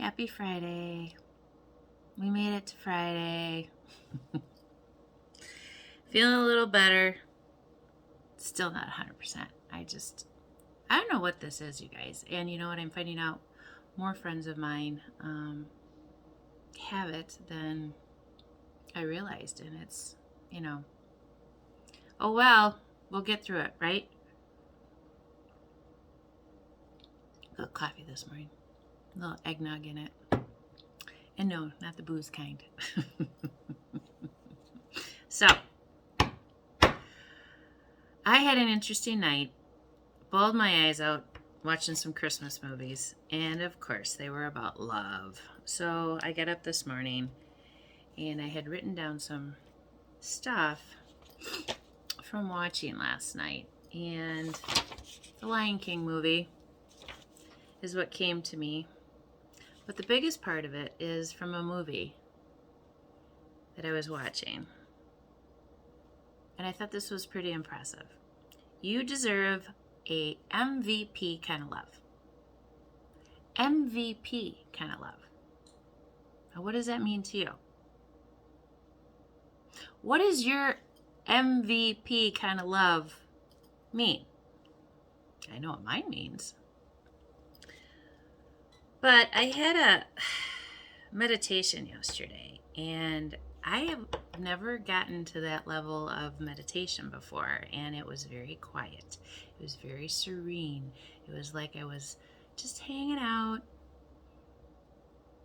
Happy Friday. We made it to Friday. Feeling a little better. Still not 100%. I don't know what this is, you guys. And you know what? I'm finding out more friends of mine have it than I realized. And it's, oh well, we'll get through it, right? Got coffee this morning. A little eggnog in it. And no, not the booze kind. So, I had an interesting night. Bawled my eyes out watching some Christmas movies. And of course, they were about love. So, I got up this morning and I had written down some stuff from watching last night. And the Lion King movie is what came to me. But the biggest part of it is from a movie that I was watching. And I thought this was pretty impressive. You deserve a MVP kind of love. MVP kind of love. Now, what does that mean to you? What does your MVP kind of love mean? I know what mine means. But I had a meditation yesterday, and I have never gotten to that level of meditation before, and it was very quiet. It was very serene. It was like I was just hanging out.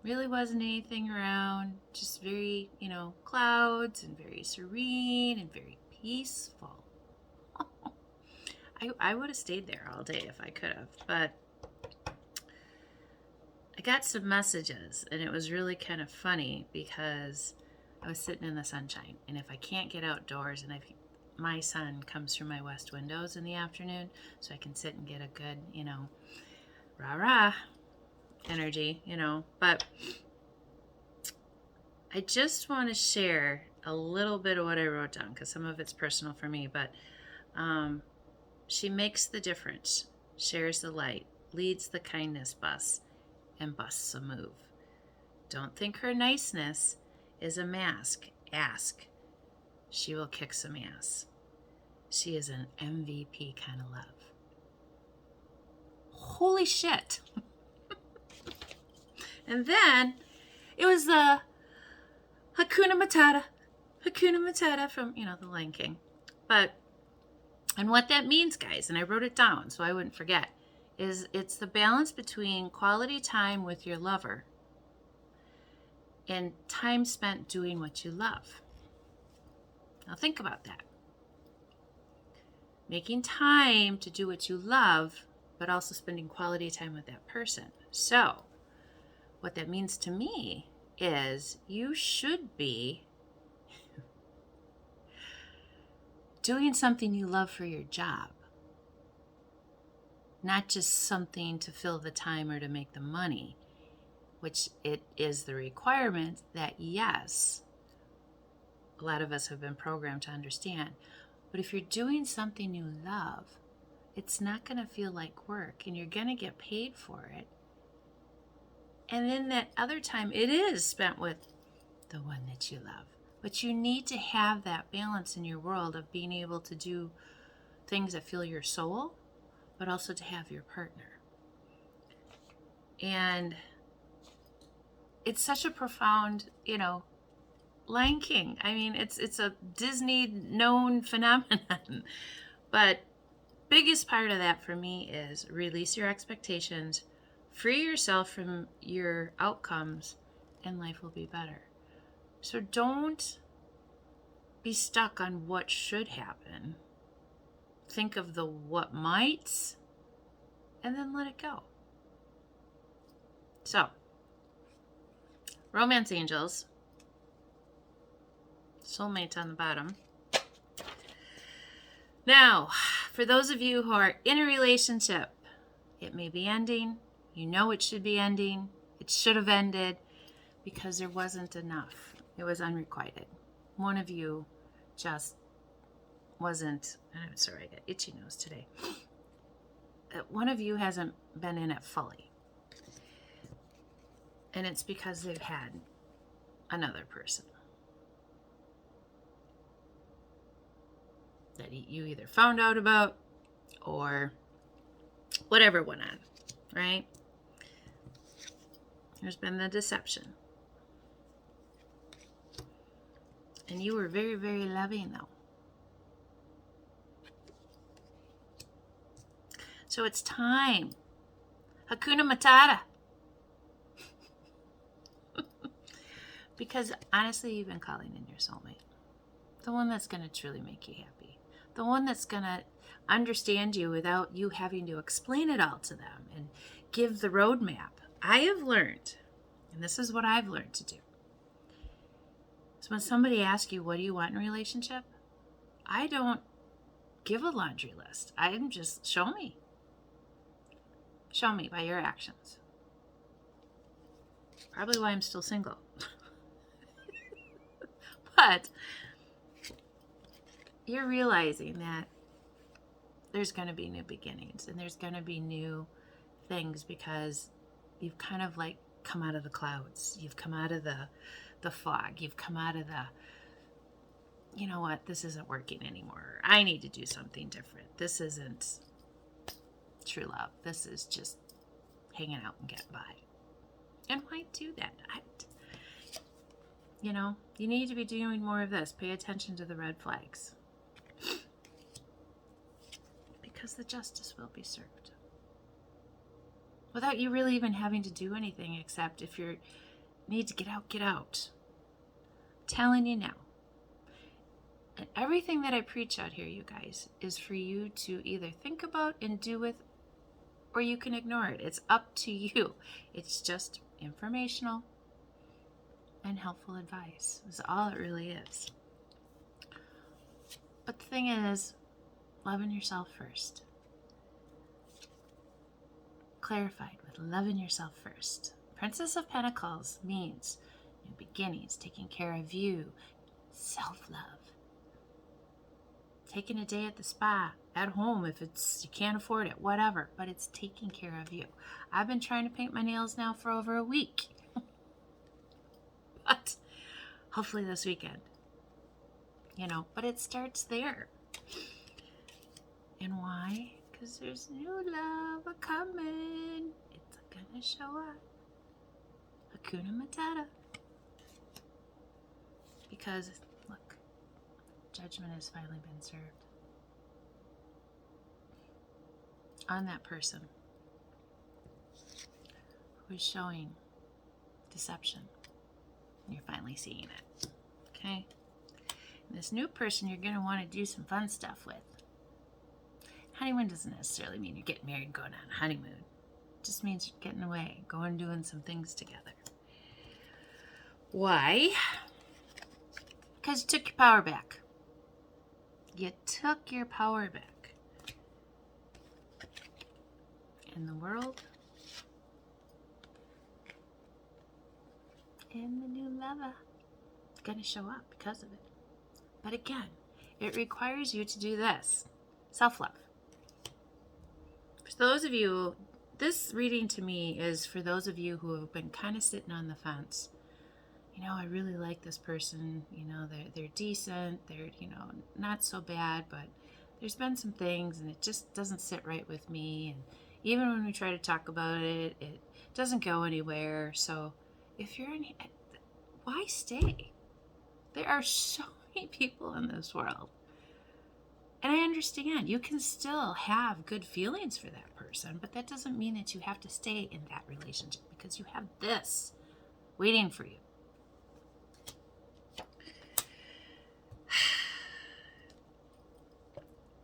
Really wasn't anything around, just very, clouds and very serene and very peaceful. I would have stayed there all day if I could have, but I got some messages, and it was really kind of funny because I was sitting in the sunshine, and if I can't get outdoors, and my sun comes through my west windows in the afternoon, so I can sit and get a good, rah-rah energy, but I just want to share a little bit of what I wrote down because some of it's personal for me, but she makes the difference, shares the light, leads the kindness bus, and busts a move. Don't think her niceness is a mask. Ask. She will kick some ass. She is an MVP kind of love. Holy shit. And then it was the Hakuna Matata from, the Lion King. And what that means, guys, and I wrote it down so I wouldn't forget, is it's the balance between quality time with your lover and time spent doing what you love. Now think about that. Making time to do what you love, but also spending quality time with that person. So, what that means to me is you should be doing something you love for your job. Not just something to fill the time or to make the money, which it is the requirement that, yes, a lot of us have been programmed to understand. But if you're doing something you love, it's not going to feel like work, and you're going to get paid for it. And then that other time, it is spent with the one that you love. But you need to have that balance in your world of being able to do things that fill your soul, but also to have your partner. And it's such a profound, Lion King. I mean, it's a Disney known phenomenon. But biggest part of that for me is release your expectations, free yourself from your outcomes, and life will be better. So don't be stuck on what should happen. Think of the what mights, and then let it go. So, romance angels, soulmates on the bottom. Now, for those of you who are in a relationship, it may be ending. You know it should be ending. It should have ended because there wasn't enough. It was unrequited. One of you just wasn't, I'm sorry, I got itchy nose today. One of you hasn't been in it fully. And it's because they've had another person that you either found out about or whatever went on, right? There's been the deception. And you were very, very loving, though. So it's time. Hakuna Matata. Because honestly, you've been calling in your soulmate. The one that's going to truly make you happy. The one that's going to understand you without you having to explain it all to them and give the roadmap. I have learned, and this is what I've learned to do. So when somebody asks you, what do you want in a relationship? I don't give a laundry list. I'm just, show me. Show me by your actions. Probably why I'm still single. But you're realizing that there's going to be new beginnings and there's going to be new things because you've kind of like come out of the clouds. You've come out of the fog. You've come out of the, you know what, this isn't working anymore. I need to do something different. This isn't true love. This is just hanging out and getting by. And why do that? You know, you need to be doing more of this. Pay attention to the red flags. Because the justice will be served. Without you really even having to do anything except if you need to get out, get out. I'm telling you now. And everything that I preach out here, you guys, is for you to either think about and do with, or you can ignore it. It's up to you. It's just informational and helpful advice. That's all it really is. But the thing is, loving yourself first. Clarified with loving yourself first. Princess of Pentacles means new beginnings, taking care of you, self-love. Taking a day at the spa, at home if it's you can't afford it, whatever, but it's taking care of you. I've been trying to paint my nails now for over a week. But hopefully this weekend. You know, but it starts there. And why? Because there's new love a-coming. It's gonna show up. Hakuna Matata. Because, look, judgment has finally been served on that person who is showing deception. You're finally seeing it. Okay? And this new person you're going to want to do some fun stuff with. Honeymoon doesn't necessarily mean you're getting married and going on a honeymoon. It just means you're getting away, going doing some things together. Why? Because you took your power back. You took your power back. In the world, and the new lover is going to show up because of it. But again, it requires you to do this. Self-love. For those of you, this reading to me is for those of you who have been kind of sitting on the fence. You know, I really like this person. You know, they're decent. They're, you know, not so bad, but there's been some things and it just doesn't sit right with me. And even when we try to talk about it, it doesn't go anywhere. So if you're in, why stay? There are so many people in this world. And I understand you can still have good feelings for that person, but that doesn't mean that you have to stay in that relationship because you have this waiting for you.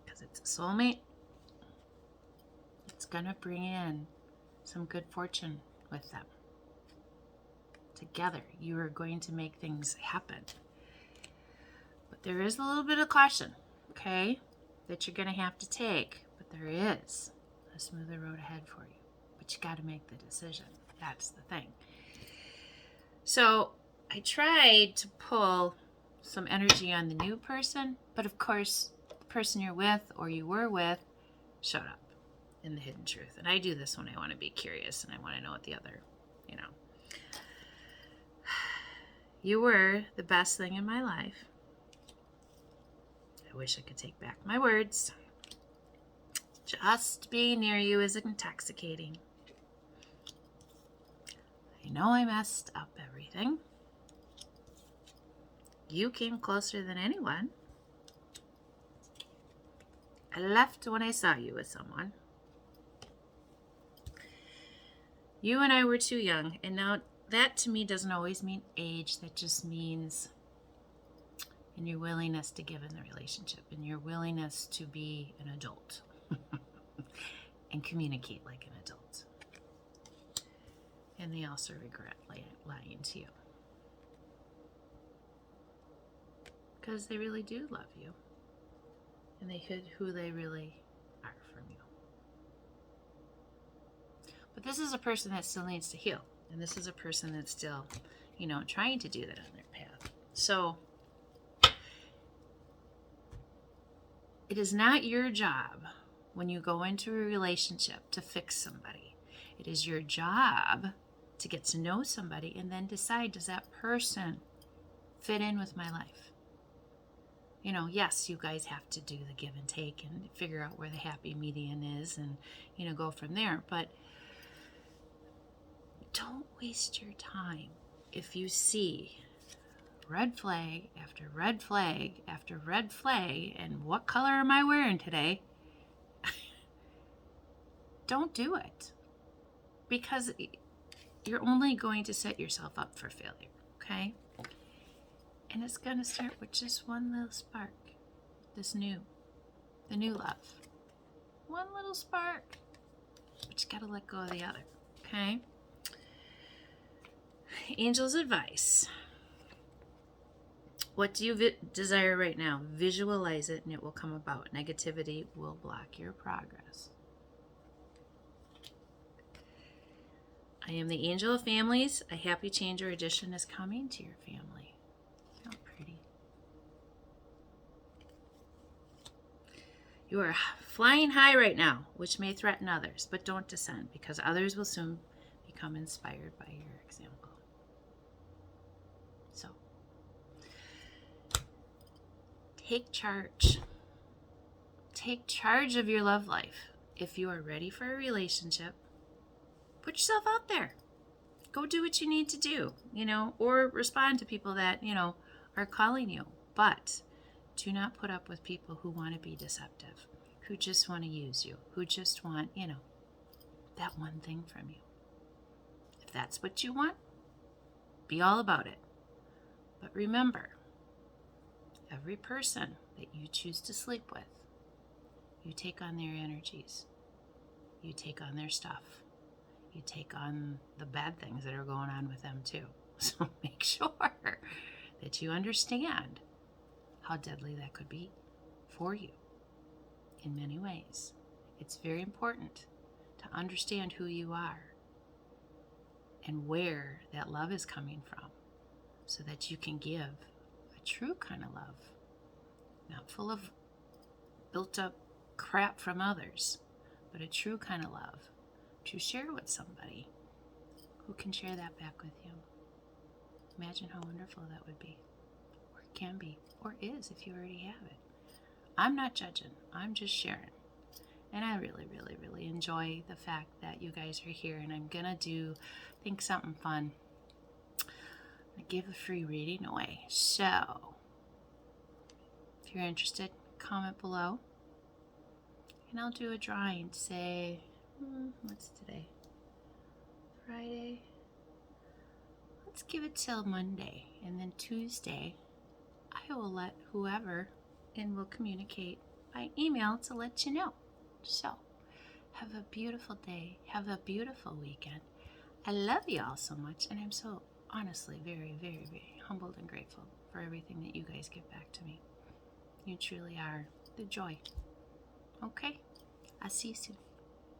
Because it's a soulmate. It's going to bring in some good fortune with them. Together, you are going to make things happen. But there is a little bit of caution, okay, that you're going to have to take. But there is a smoother road ahead for you. But you got to make the decision. That's the thing. So I tried to pull some energy on the new person, but of course, the person you're with or you were with showed up in the hidden truth. And I do this when I want to be curious and I want to know what the other, you know. You were the best thing in my life. I wish I could take back my words. Just being near you is intoxicating. I know I messed up everything. You came closer than anyone. I left when I saw you with someone. You and I were too young, and now that to me doesn't always mean age. That just means in your willingness to give in the relationship, in your willingness to be an adult and communicate like an adult. And they also regret lying to you. Because they really do love you. And they hid who they really are from you. But this is a person that still needs to heal. And this is a person that's still, trying to do that on their path. So it is not your job when you go into a relationship to fix somebody. It is your job to get to know somebody and then decide, does that person fit in with my life? Yes, you guys have to do the give and take and figure out where the happy median is and, go from there. But don't waste your time if you see red flag after red flag after red flag, and what color am I wearing today? Don't do it, because you're only going to set yourself up for failure, okay? And it's going to start with just one little spark, the new love. One little spark, but you got to let go of the other, okay? Angel's advice. What do you desire right now? Visualize it and it will come about. Negativity will block your progress. I am the angel of families. A happy change or addition is coming to your family. How pretty. You are flying high right now, which may threaten others, but don't descend, because others will soon become inspired by your example. So, take charge. Take charge of your love life. If you are ready for a relationship, put yourself out there. Go do what you need to do, or respond to people that, are calling you. But do not put up with people who want to be deceptive, who just want to use you, who just want, that one thing from you. If that's what you want, be all about it. But remember, every person that you choose to sleep with, you take on their energies. You take on their stuff. You take on the bad things that are going on with them too. So make sure that you understand how deadly that could be for you in many ways. It's very important to understand who you are and where that love is coming from, so that you can give a true kind of love, not full of built up crap from others, but a true kind of love to share with somebody who can share that back with you. Imagine how wonderful that would be, or it can be, or is if you already have it. I'm not judging, I'm just sharing. And I really, really, really enjoy the fact that you guys are here, and I'm gonna do, I think, something fun. I give a free reading away. So if you're interested, comment below, and I'll do a drawing. Say, what's today? Friday? Let's give it till Monday, and then Tuesday I will let whoever and will communicate by email to let you know. So have a beautiful day. Have a beautiful weekend. I love you all so much, and I'm so honestly very, very, very humbled and grateful for everything that you guys give back to me. You truly are the joy. Okay? I'll see you soon.